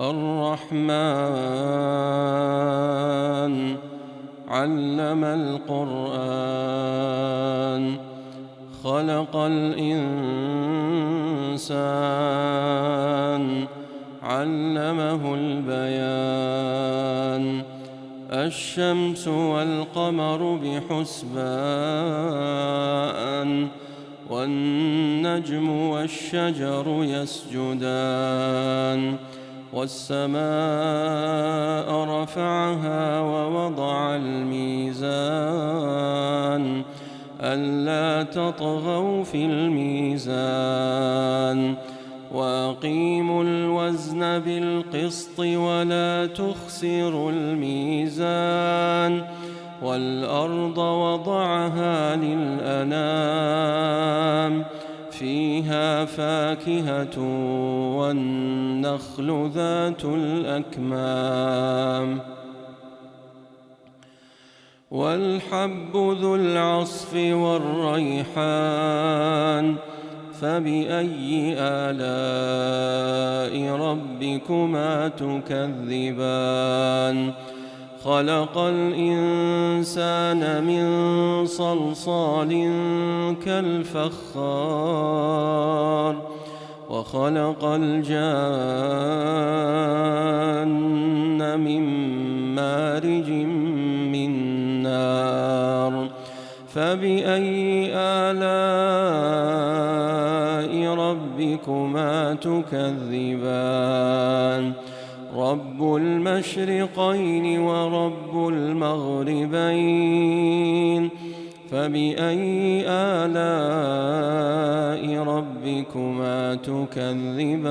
الرحمن علم القرآن خلق الإنسان علمه البيان الشمس والقمر بحسبان والنجم والشجر يسجدان والسماء رفعها ووضع الميزان ألا تطغوا في الميزان وأقيموا الوزن بالقسط ولا تخسروا الميزان والأرض وضعها للأنام فيها فاكهة والنخل ذات الأكمام والحب ذو العصف والريحان فبأي آلاء ربكما تكذبان خلق الإنسان من صلصال كالفخار وخلق الجان من مارج من نار فبأي آلاء ربكما تكذبان رب المشرقين ورب المغربين فبأي آلاء ربكما تكذبان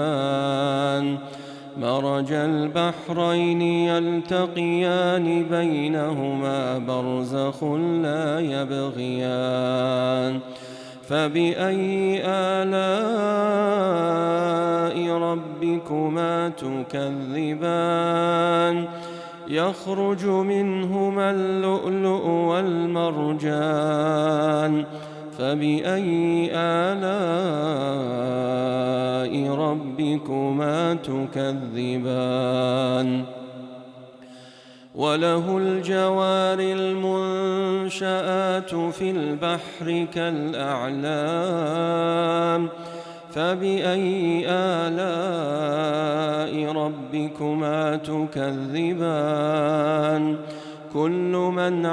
مرج البحرين يلتقيان بينهما برزخ لا يبغيان فبأي آلاء ربكما تكذبان يخرج منهما اللؤلؤ والمرجان فبأي آلاء ربكما تكذبان وله الجوار المنشآت في البحر كالأعلام فبأي آلاء ربكما تكذبان كل من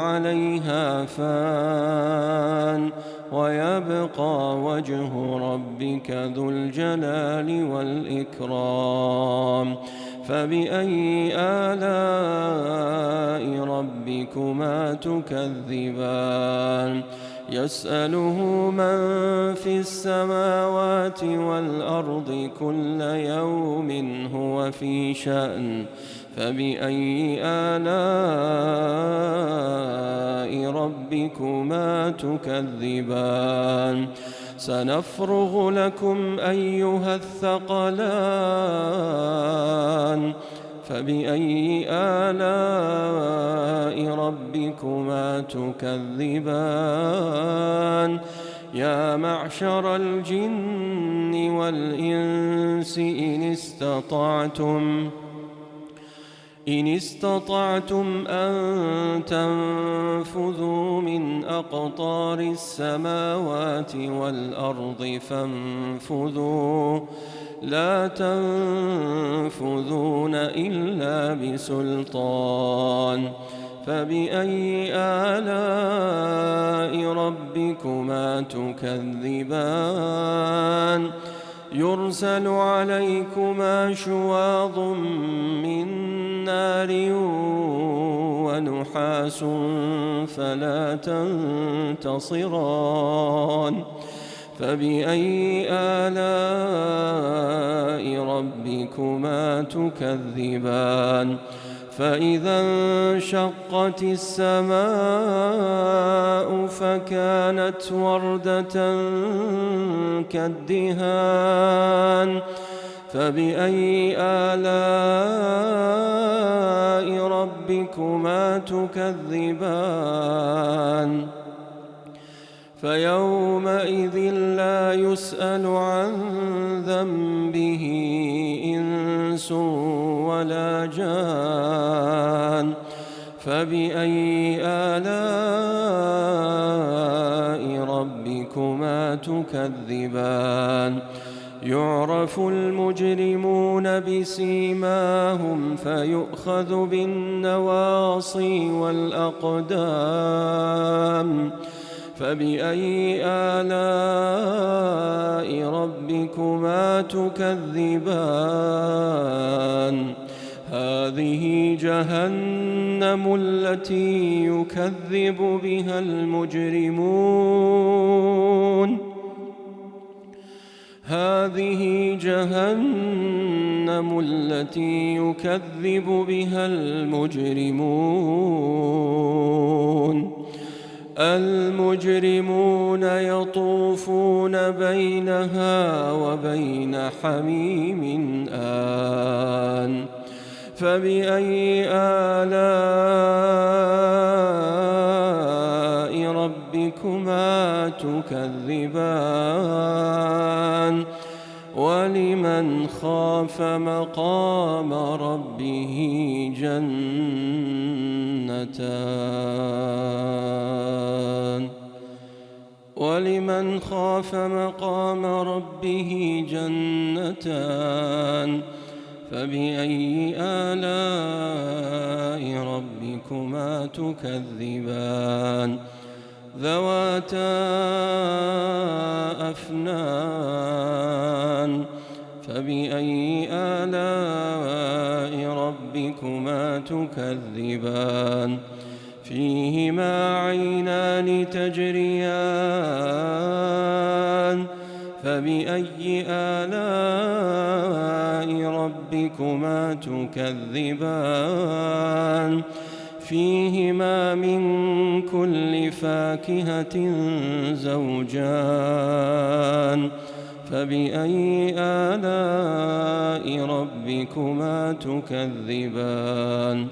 عليها فان ويبقى وجه ربك ذو الجلال والإكرام فبأي آلاء ربكما تكذبان يسأله من في السماوات والأرض كل يوم هو في شأن فبأي آلاء ربكما تكذبان سنفرغ لكم أيها الثقلان فبأي آلاء ربكما تكذبان يا معشر الجن والإنس إن استطعتم أن تنفذوا من أقطار السماوات والأرض فانفذوا لا تنفذون إلا بسلطان فبأي آلاء ربكما تكذبان يرسل عليكما شواظ من نار ونحاس فلا تنتصران فبأي آلاء ربكما تكذبان فإذا انشقت السماء فكانت وردة كالدهان فبأي آلاء ربكما تكذبان فيومئذ لا يسأل عن ذنبه إنس ولا جان فبأي آلاء ربكما تكذبان يعرف المجرمون بسيماهم فيؤخذ بالنواصي والأقدام فبأي آلاء ربكما تكذبان هذه جهنم التي يكذب بها المجرمون هذه جهنم التي يكذب بها المجرمون المجرمون يطوفون بينها وبين حميم آن فبأي آلاء ربكما تكذبان ولمن خاف مقام ربه جنتان ولمن خاف مقام ربه جنتان فبأي آلاء ربكما تكذبان ذواتا أفنان فبأي آلاء ربكما تكذبان فيهما عينان تجريان فبأي آلاء ربكما تكذبان فيهما من كل فاكهة زوجان فبأي آلاء ربكما تكذبان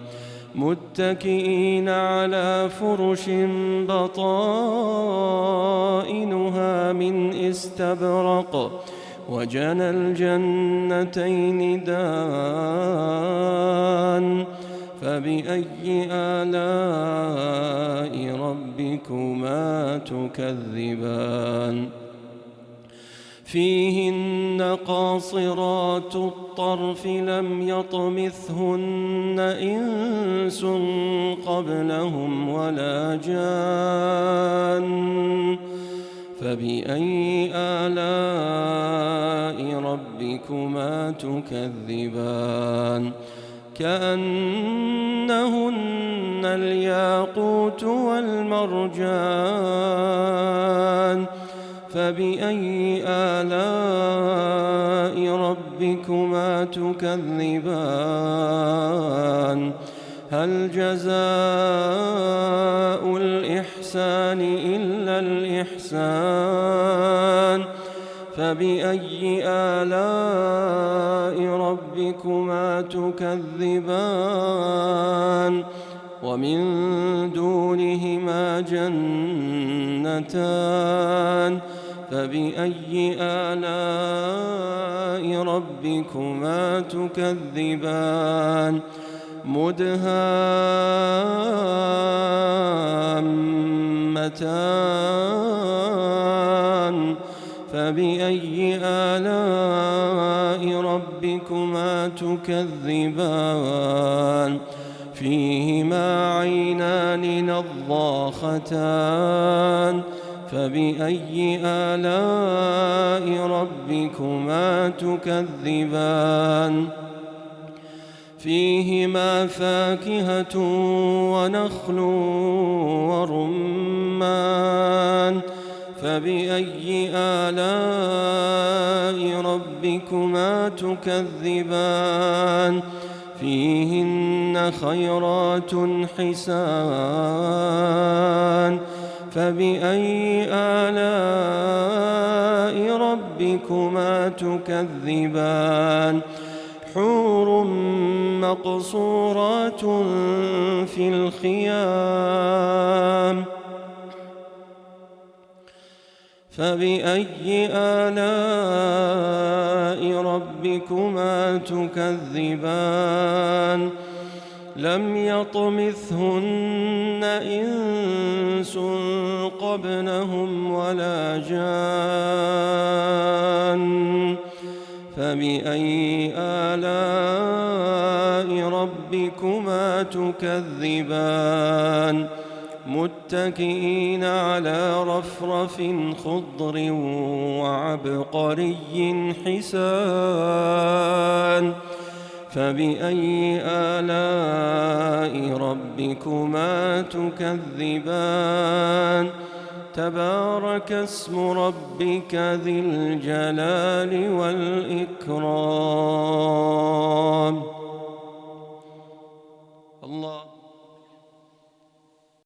متكئين على فرش بطائنها من استبرق وجنى الجنتين دان فبأي آلاء ربكما تكذبان فيهن قاصرات الطرف لم يطمثهن إنس قبلهم ولا جان فبأي آلاء ربكما تكذبان كأنهن الياقوت والمرجان فبأي آلاء ربكما تكذبان هل جزاء الإحسان إلا الإحسان فبأي آلاء ربكما تكذبان ومن دونهما جنتان فبأي آلاء ربكما تكذبان مدهامتان فبأي آلاء ربكما تكذبان فيهما عينان نضاختان فبأي آلاء ربكما تكذبان فيهما فاكهة ونخل ورمان فبأي آلاء ربكما تكذبان فيهن خيرات حسان فبأي آلاء ربكما تكذبان حور مقصورات في الخيام فبأي آلاء ربكما تكذبان لم يطمثهن إنس قبلهم ولا جان فبأي آلاء ربكما تكذبان متكئين على رفرف خضر وعبقري حسان فبأي آلاء ربكما تكذبان تبارك اسم ربك ذي الجلال والإكرام